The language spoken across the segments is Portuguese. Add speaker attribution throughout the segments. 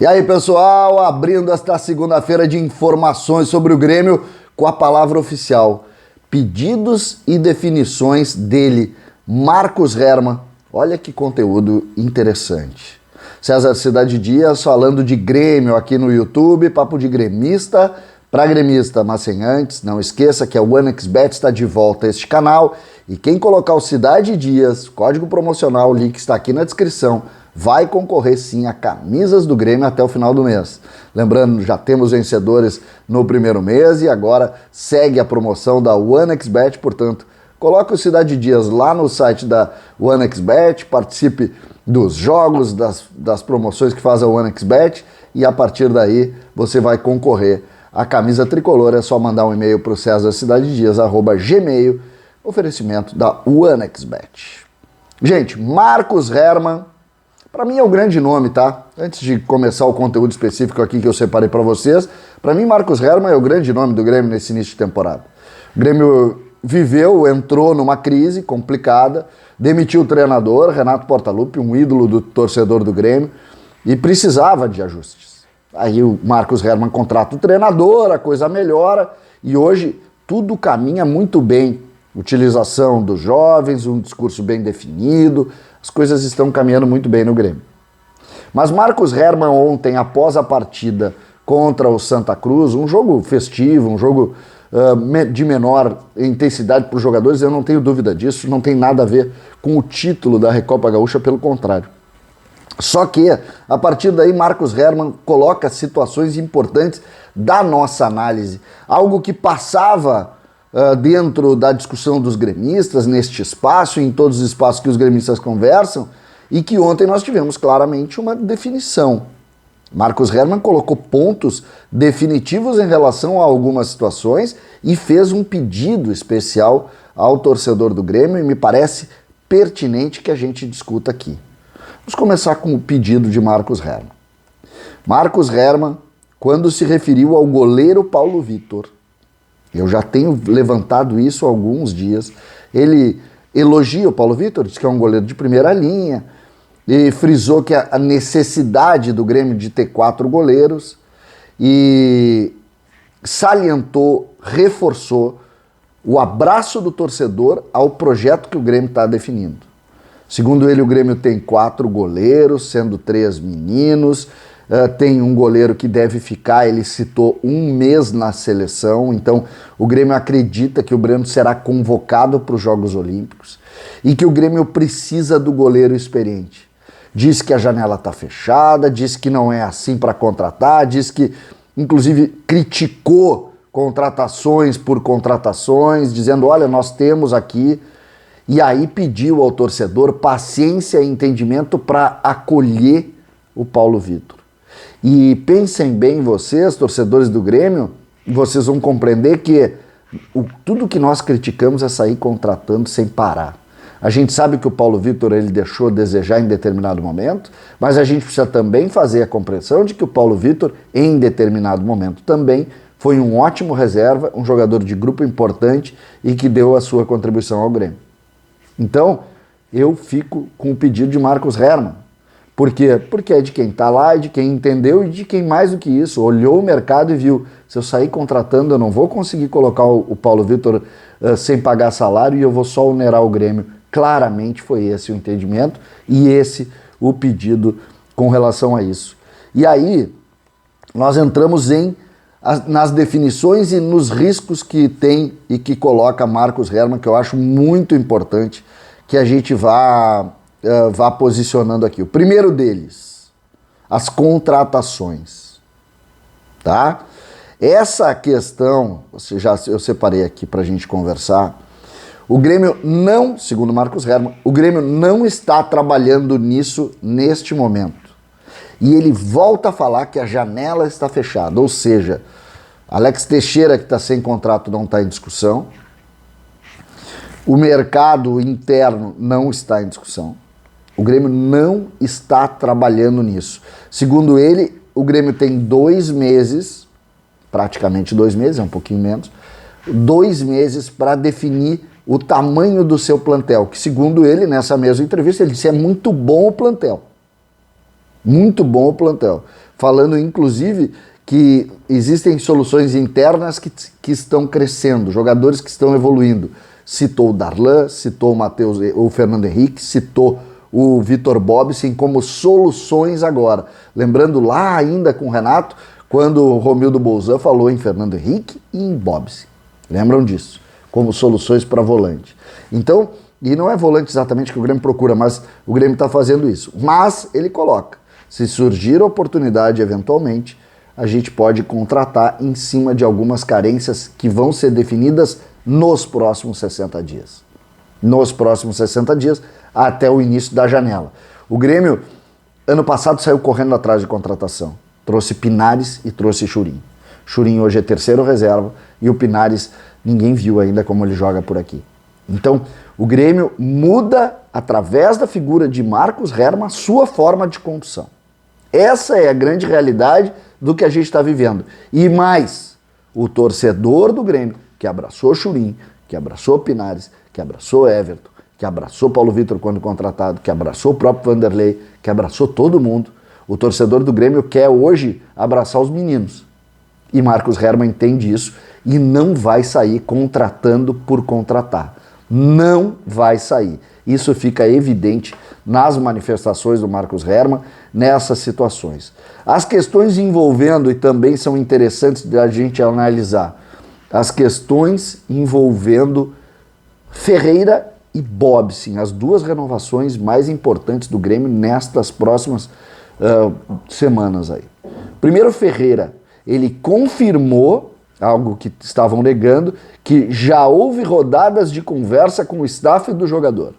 Speaker 1: E aí, pessoal, abrindo esta segunda-feira de informações sobre o Grêmio com a palavra oficial. Pedidos e definições dele, Marcos Herrmann. Olha que conteúdo interessante. César Cidade Dias falando de Grêmio aqui no YouTube, papo de gremista para gremista, mas sem antes, não esqueça que a OneXBet está de volta a este canal e quem colocar o Cidade Dias, código promocional, o link está aqui na descrição, vai concorrer sim a camisas do Grêmio até o final do mês. Lembrando, já temos vencedores no primeiro mês e agora segue a promoção da OneXBet, portanto, coloque o Cidade Dias lá no site da OneXBet, participe dos jogos, das promoções que faz a OneXBet e a partir daí você vai concorrer a camisa tricolor. É só mandar um e-mail para o cesarcidadedias@gmail, oferecimento da OneXBet. Gente, Marcos Herrmann, para mim é o grande nome, tá? Antes de começar o conteúdo específico aqui que eu separei para vocês, para mim Marcos Herrmann é o grande nome do Grêmio nesse início de temporada. O Grêmio entrou numa crise complicada, demitiu o treinador, Renato Portaluppi, um ídolo do torcedor do Grêmio, e precisava de ajustes. Aí o Marcos Herrmann contrata o treinador, a coisa melhora, e hoje tudo caminha muito bem. Utilização dos jovens, um discurso bem definido, as coisas estão caminhando muito bem no Grêmio. Mas Marcos Herrmann ontem, após a partida contra o Santa Cruz, um jogo festivo, um jogo de menor intensidade para os jogadores, eu não tenho dúvida disso, não tem nada a ver com o título da Recopa Gaúcha, pelo contrário. Só que, a partir daí, Marcos Herrmann coloca situações importantes da nossa análise, algo que passava dentro da discussão dos gremistas, neste espaço, em todos os espaços que os gremistas conversam, e que ontem nós tivemos claramente uma definição. Marcos Herrmann colocou pontos definitivos em relação a algumas situações e fez um pedido especial ao torcedor do Grêmio e me parece pertinente que a gente discuta aqui. Vamos começar com o pedido de Marcos Herrmann. Marcos Herrmann, quando se referiu ao goleiro Paulo Vitor, eu já tenho levantado isso há alguns dias, ele elogia o Paulo Vitor, diz que é um goleiro de primeira linha, e frisou que a necessidade do Grêmio de ter 4 goleiros e salientou, reforçou o abraço do torcedor ao projeto que o Grêmio está definindo. Segundo ele, o Grêmio tem 4 goleiros, sendo 3 meninos, tem um goleiro que deve ficar, ele citou 1 mês na seleção, então o Grêmio acredita que o Breno será convocado para os Jogos Olímpicos e que o Grêmio precisa do goleiro experiente. Diz que a janela está fechada, diz que não é assim para contratar, diz que, inclusive, criticou contratações por contratações, dizendo, olha, nós temos aqui, e aí pediu ao torcedor paciência e entendimento para acolher o Paulo Vitor. E pensem bem vocês, torcedores do Grêmio, vocês vão compreender que tudo que nós criticamos é sair contratando sem parar. A gente sabe que o Paulo Vitor ele deixou a desejar em determinado momento, mas a gente precisa também fazer a compreensão de que o Paulo Vitor, em determinado momento também, foi um ótimo reserva, um jogador de grupo importante e que deu a sua contribuição ao Grêmio. Então, eu fico com o pedido de Marcos Herrmann. Por quê? Porque é de quem está lá, é de quem entendeu e de quem mais do que isso, olhou o mercado e viu, se eu sair contratando eu não vou conseguir colocar o Paulo Vitor sem pagar salário e eu vou só onerar o Grêmio. Claramente foi esse o entendimento e esse o pedido com relação a isso. E aí, nós entramos nas definições e nos riscos que tem e que coloca Marcos Herrmann, que eu acho muito importante que a gente vá posicionando aqui. O primeiro deles, as contratações. Tá? Essa questão, eu separei aqui para a gente conversar. O Grêmio não, segundo Marcos Herrmann, o Grêmio não está trabalhando nisso neste momento. E ele volta a falar que a janela está fechada, ou seja, Alex Teixeira, que está sem contrato, não está em discussão. O mercado interno não está em discussão. O Grêmio não está trabalhando nisso. Segundo ele, o Grêmio tem 2 meses, praticamente 2 meses, é um pouquinho menos, 2 meses para definir o tamanho do seu plantel, que segundo ele, nessa mesma entrevista, ele disse, é muito bom o plantel. Muito bom o plantel. falando inclusive que existem soluções internas que estão crescendo, jogadores que estão evoluindo. Citou o Darlan, citou o Fernando Henrique, citou o Vitor Bobsin como soluções agora. Lembrando lá ainda com o Renato, quando o Romildo Bolzan falou em Fernando Henrique e em Bobsin. Lembram disso? Como soluções para volante. Então, e não é volante exatamente que o Grêmio procura, mas o Grêmio está fazendo isso. Mas ele coloca, se surgir oportunidade eventualmente, a gente pode contratar em cima de algumas carências que vão ser definidas nos próximos 60 dias. Nos próximos 60 dias, até o início da janela. O Grêmio, ano passado, saiu correndo atrás de contratação. Trouxe Pinares e trouxe Churin. Churin hoje é terceiro reserva e o Pinares, ninguém viu ainda como ele joga por aqui. Então, o Grêmio muda, através da figura de Marcos Herrmann, sua forma de condução. Essa é a grande realidade do que a gente está vivendo. E mais, o torcedor do Grêmio, que abraçou Churin, que abraçou Pinares, que abraçou Everton, que abraçou Paulo Vitor quando contratado, que abraçou o próprio Vanderlei, que abraçou todo mundo, o torcedor do Grêmio quer hoje abraçar os meninos. E Marcos Herrmann entende isso e não vai sair contratando por contratar. Não vai sair. Isso fica evidente nas manifestações do Marcos Herrmann nessas situações. As questões envolvendo, e também são interessantes da gente analisar, as questões envolvendo Ferreira e Bobsin, as duas renovações mais importantes do Grêmio nestas próximas semanas aí. Primeiro, Ferreira, ele confirmou algo que estavam negando, que já houve rodadas de conversa com o staff do jogador.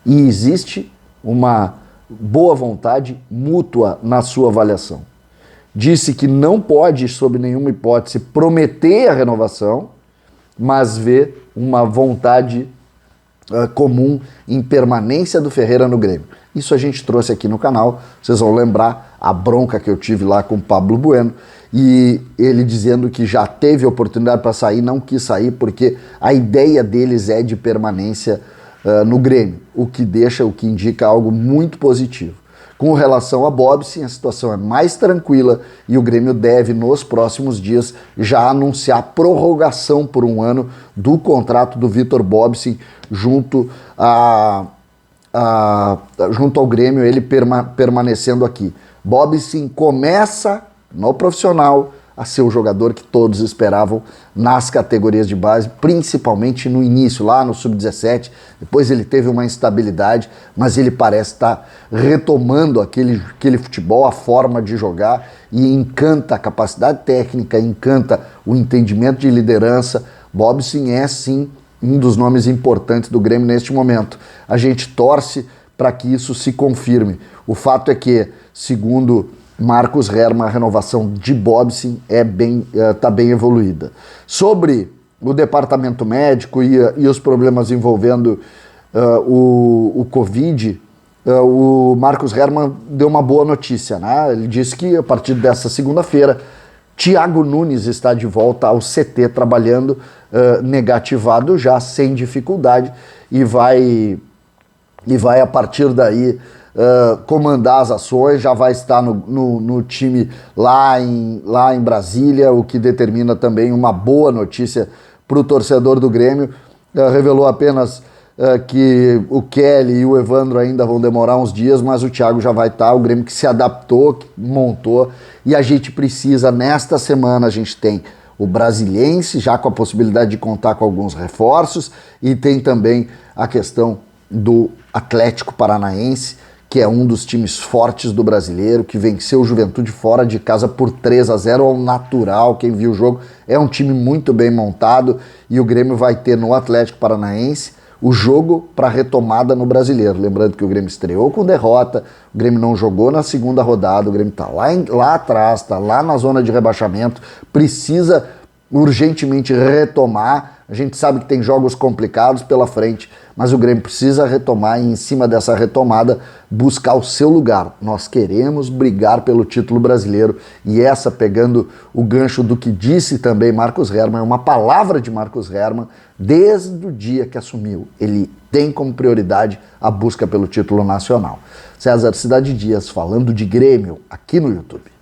Speaker 1: E existe uma boa vontade mútua na sua avaliação. Disse que não pode, sob nenhuma hipótese, prometer a renovação, mas vê uma vontade comum em permanência do Ferreira no Grêmio. Isso a gente trouxe aqui no canal, vocês vão lembrar a bronca que eu tive lá com o Pablo Bueno, e ele dizendo que já teve oportunidade para sair, não quis sair, porque a ideia deles é de permanência no Grêmio, o que indica algo muito positivo. Com relação a Bobsin, a situação é mais tranquila e o Grêmio deve, nos próximos dias, já anunciar prorrogação por um ano do contrato do Vitor Bobsin junto ao Grêmio, ele permanecendo aqui. Bobsin começa no profissional a ser o jogador que todos esperavam nas categorias de base, principalmente no início, lá no Sub-17. Depois ele teve uma instabilidade, mas ele parece estar retomando aquele futebol, a forma de jogar, e encanta a capacidade técnica, encanta o entendimento de liderança. Bobsin é, sim, um dos nomes importantes do Grêmio neste momento. A gente torce para que isso se confirme. O fato é que, segundo Marcos Herrmann, a renovação de Bobsin está bem evoluída. Sobre o departamento médico e os problemas envolvendo o Covid, o Marcos Herrmann deu uma boa notícia, né? Ele disse que a partir dessa segunda-feira, Thiago Nunes está de volta ao CT trabalhando negativado já, sem dificuldade, e vai a partir daí comandar as ações, já vai estar no time lá em Brasília, o que determina também uma boa notícia para o torcedor do Grêmio. Revelou apenas que o Kelly e o Evandro ainda vão demorar uns dias, mas o Thiago já vai estar, o Grêmio que se adaptou, que montou, e a gente precisa, nesta semana, a gente tem o Brasiliense, já com a possibilidade de contar com alguns reforços, e tem também a questão do Atlético Paranaense, que é um dos times fortes do Brasileiro, que venceu o Juventude fora de casa por 3-0 ao natural. Quem viu o jogo, é um time muito bem montado, e o Grêmio vai ter no Atlético Paranaense o jogo para retomada no Brasileiro. Lembrando que o Grêmio estreou com derrota, o Grêmio não jogou na segunda rodada, o Grêmio está lá atrás, está lá na zona de rebaixamento, precisa urgentemente retomar. A gente sabe que tem jogos complicados pela frente, mas o Grêmio precisa retomar e, em cima dessa retomada, buscar o seu lugar. Nós queremos brigar pelo título brasileiro, e essa, pegando o gancho do que disse também Marcos Herrmann, é uma palavra de Marcos Herrmann desde o dia que assumiu. Ele tem como prioridade a busca pelo título nacional. César Cidade Dias falando de Grêmio aqui no YouTube.